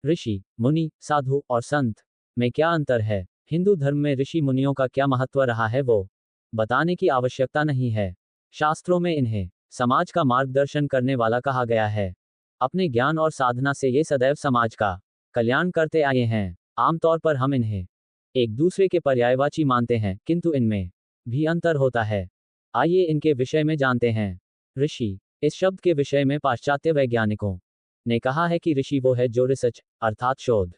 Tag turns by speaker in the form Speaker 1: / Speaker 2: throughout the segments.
Speaker 1: ऋषि, मुनि, साधु और संत में क्या अंतर है? हिंदू धर्म में ऋषि मुनियों का क्या महत्व रहा है वो बताने की आवश्यकता नहीं है। शास्त्रों में इन्हें समाज का मार्गदर्शन करने वाला कहा गया है। अपने ज्ञान और साधना से ये सदैव समाज का कल्याण करते आए हैं। आमतौर पर हम इन्हें एक दूसरे के पर्यायवाची मानते हैं, किंतु इनमें भी अंतर होता है। आइए इनके विषय में जानते हैं। ऋषि, इस शब्द के विषय में पाश्चात्य वैज्ञानिकों ने कहा है कि ऋषि वो है जो रिसर्च अर्थात शोध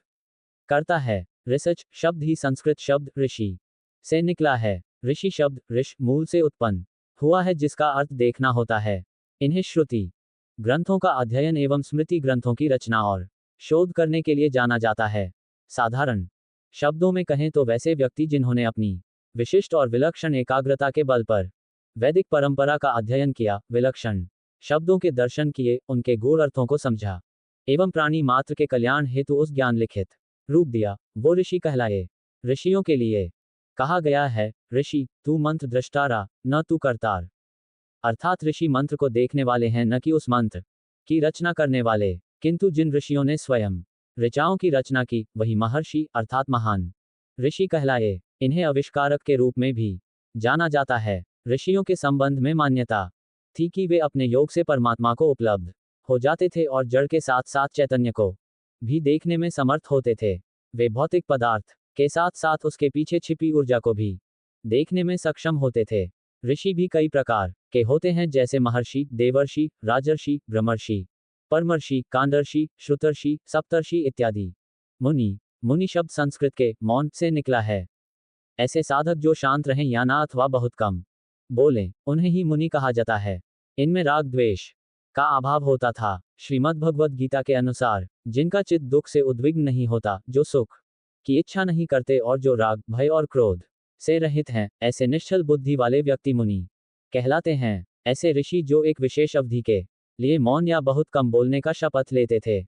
Speaker 1: करता है। रिसर्च शब्द ही संस्कृत शब्द ऋषि से निकला है। ऋषि शब्द ऋष मूल से उत्पन्न हुआ है, जिसका अर्थ देखना होता है। इन्हें श्रुति ग्रंथों का अध्ययन एवं स्मृति ग्रंथों की रचना और शोध करने के लिए जाना जाता है। साधारण शब्दों में कहें तो वैसे व्यक्ति जिन्होंने अपनी विशिष्ट और विलक्षण एकाग्रता के बल पर वैदिक परंपरा का अध्ययन किया, विलक्षण शब्दों के दर्शन किए, उनके गूढ़ अर्थों को समझा एवं प्राणी मात्र के कल्याण हेतु उस ज्ञान लिखित रूप दिया, वो ऋषि कहलाए। ऋषियों के लिए कहा गया है, ऋषि तू मंत्र दृष्टारा न तू करतार। अर्थात ऋषि मंत्र को देखने वाले हैं, न कि उस मंत्र की रचना करने वाले। किंतु जिन ऋषियों ने स्वयं ऋचाओं की रचना की, वही महर्षि अर्थात महान ऋषि कहलाए। इन्हें आविष्कारक के रूप में भी जाना जाता है। ऋषियों के संबंध में मान्यता थी कि वे अपने योग से परमात्मा को उपलब्ध हो जाते थे और जड़ के साथ साथ चैतन्य को भी देखने में समर्थ होते थे। वे भौतिक पदार्थ के साथ साथ उसके पीछे छिपी ऊर्जा को भी देखने में सक्षम होते थे। ऋषि भी कई प्रकार के होते हैं, जैसे महर्षि, देवर्षि, राजर्षि, ब्रह्मर्षि, परमर्षि, कांडर्षि, श्रुतर्षि, सप्तर्षि इत्यादि। मुनि, मुनि शब्द संस्कृत के मौन से निकला है। ऐसे साधक जो शांत रहें या ना अथवा बहुत कम बोलें, उन्हें ही मुनि कहा जाता है। इनमें राग द्वेष का अभाव होता था। श्रीमद् भगवद गीता के अनुसार, जिनका चित्त दुख से उद्विग्न नहीं होता, जो सुख की इच्छा नहीं करते और जो राग, भय और क्रोध से रहित हैं, ऐसे निश्चल बुद्धि वाले व्यक्ति मुनि कहलाते हैं। ऐसे ऋषि जो एक विशेष अवधि के लिए मौन या बहुत कम बोलने का शपथ लेते थे,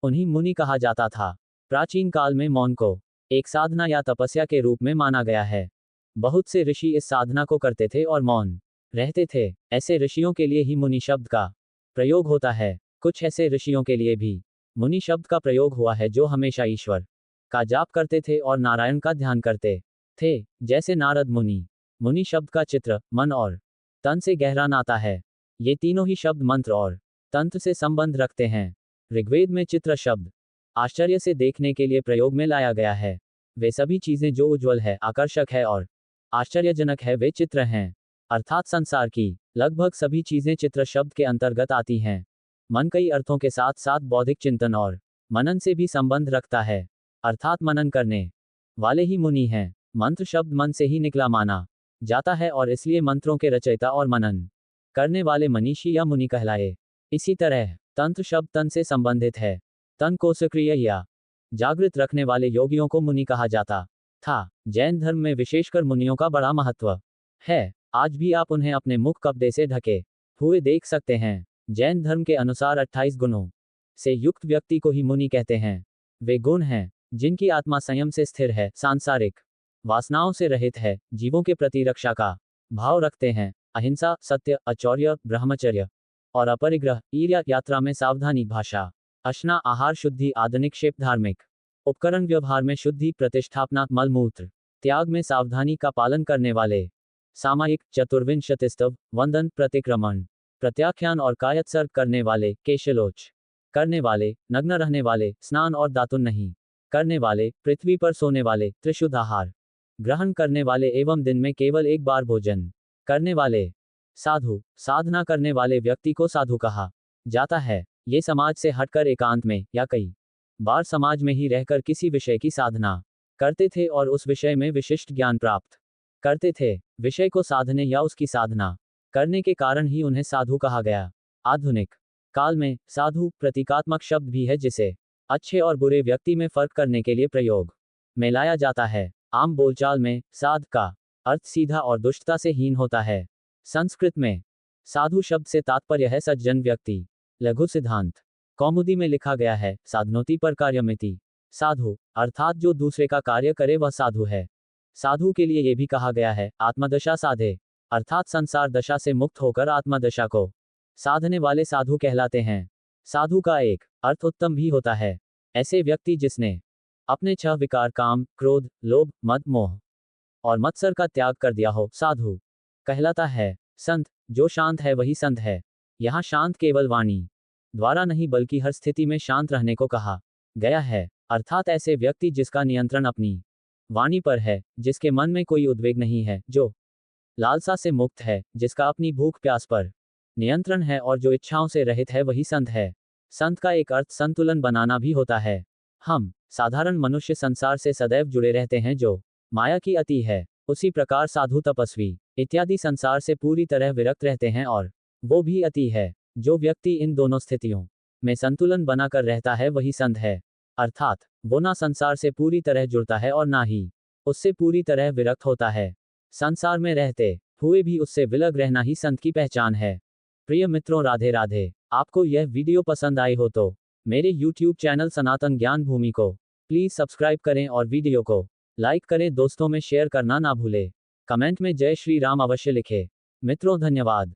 Speaker 1: उन्हीं मुनि कहा जाता था। प्राचीन काल में मौन को एक साधना या तपस्या के रूप में माना गया है। बहुत से ऋषि इस साधना को करते थे और मौन रहते थे। ऐसे ऋषियों के लिए ही मुनि शब्द का प्रयोग होता है। कुछ ऐसे ऋषियों के लिए भी मुनि शब्द का प्रयोग हुआ है जो हमेशा ईश्वर का जाप करते थे और नारायण का ध्यान करते थे, जैसे नारद मुनि। मुनि शब्द का चित्र, मन और तन से गहरा नाता है। ये तीनों ही शब्द मंत्र और तंत्र से संबंध रखते हैं। ऋग्वेद में चित्र शब्द आश्चर्य से देखने के लिए प्रयोग में लाया गया है। वे सभी चीजें जो उज्ज्वल है, आकर्षक है और आश्चर्यजनक है, वे चित्र हैं। अर्थात संसार की लगभग सभी चीजें चित्र शब्द के अंतर्गत आती हैं। मन कई अर्थों के साथ साथ बौद्धिक चिंतन और मनन से भी संबंध रखता है, अर्थात मनन करने वाले ही मुनि हैं। मंत्र शब्द मन से ही निकला माना जाता है और इसलिए मंत्रों के रचयिता और मनन करने वाले मनीषी या मुनि कहलाए। इसी तरह तंत्र शब्द तन से संबंधित है। तन को सक्रिय या जागृत रखने वाले योगियों को मुनि कहा जाता था। जैन धर्म में विशेषकर मुनियों का बड़ा महत्व है। आज भी आप उन्हें अपने मुख कपड़े से ढके हुए देख सकते हैं। जैन धर्म के अनुसार 28 गुणों से युक्त व्यक्ति को ही मुनि कहते हैं। वे गुण हैं जिनकी आत्मा संयम से स्थिर है, सांसारिक वासनाओं से रहित है, जीवों के प्रति रक्षा का भाव रखते हैं, अहिंसा, सत्य, अचौर्य, ब्रह्मचर्य और अपरिग्रह, ईर्ष्या, यात्रा में सावधानी, भाषा, अशना, आहार शुद्धि, आदनिक्षेप, धार्मिक उपकरण व्यवहार में शुद्धि, प्रतिष्ठापना, मलमूत्र त्याग में सावधानी का पालन करने वाले, सामायिक, चतुर्विंशतिस्तव, वंदन, प्रतिक्रमण, प्रत्याख्यान और कायत्सर्ग करने वाले, केशलोच करने वाले, नग्न रहने वाले, स्नान और दातुन नहीं करने वाले, पृथ्वी पर सोने वाले, त्रिशुद्ध आहार ग्रहण करने वाले एवं दिन में केवल एक बार भोजन करने वाले। साधु, साधना करने वाले व्यक्ति को साधु कहा जाता है। ये समाज से हटकर एकांत में या कई बार समाज में ही रहकर किसी विषय की साधना करते थे और उस विषय में विशिष्ट ज्ञान प्राप्त करते थे। विषय को साधने या उसकी साधना करने के कारण ही उन्हें साधु कहा गया। आधुनिक काल में साधु प्रतीकात्मक शब्द भी है, जिसे अच्छे और बुरे व्यक्ति में फर्क करने के लिए प्रयोग में लाया जाता है। आम बोलचाल में साध का अर्थ सीधा और दुष्टता से हीन होता है। संस्कृत में साधु शब्द से तात्पर्य है सज्जन व्यक्ति। लघु सिद्धांत कौमुदी में लिखा गया है, साधनोति पर कार्यमिति। साधु अर्थात जो दूसरे का कार्य करे वह साधु है। साधु के लिए यह भी कहा गया है, आत्मदशा साधे, अर्थात संसार दशा से मुक्त होकर आत्मदशा को साधने वाले साधु कहलाते हैं। साधु का एक अर्थ उत्तम भी होता है। ऐसे व्यक्ति जिसने अपने छह विकार काम, क्रोध, लोभ, मद, मोह और मत्सर का त्याग कर दिया हो, साधु कहलाता है। संत, जो शांत है वही संत है। यहाँ शांत केवल वाणी द्वारा नहीं बल्कि हर स्थिति में शांत रहने को कहा गया है, अर्थात ऐसे व्यक्ति जिसका नियंत्रण अपनी वाणी पर है, जिसके मन में कोई उद्वेग नहीं है, जो लालसा से मुक्त है, जिसका अपनी भूख प्यास पर नियंत्रण है और जो इच्छाओं से रहित है, वही संत है। संत का एक अर्थ संतुलन बनाना भी होता है। हम साधारण मनुष्य संसार से सदैव जुड़े रहते हैं जो माया की अति है, उसी प्रकार साधु तपस्वी इत्यादि संसार से पूरी तरह विरक्त रहते हैं और वो भी अति है। जो व्यक्ति इन दोनों स्थितियों में संतुलन बनाकर रहता है वही संत है, अर्थात वो ना संसार से पूरी तरह जुड़ता है और ना ही उससे पूरी तरह विरक्त होता है। संसार में रहते हुए भी उससे विलग रहना ही संत की पहचान है। प्रिय मित्रों, राधे राधे। आपको यह वीडियो पसंद आई हो तो मेरे YouTube चैनल सनातन ज्ञान भूमि को प्लीज सब्सक्राइब करें और वीडियो को लाइक करें, दोस्तों में शेयर करना ना भूलें। कमेंट में जय श्री राम अवश्य लिखें। मित्रों, धन्यवाद।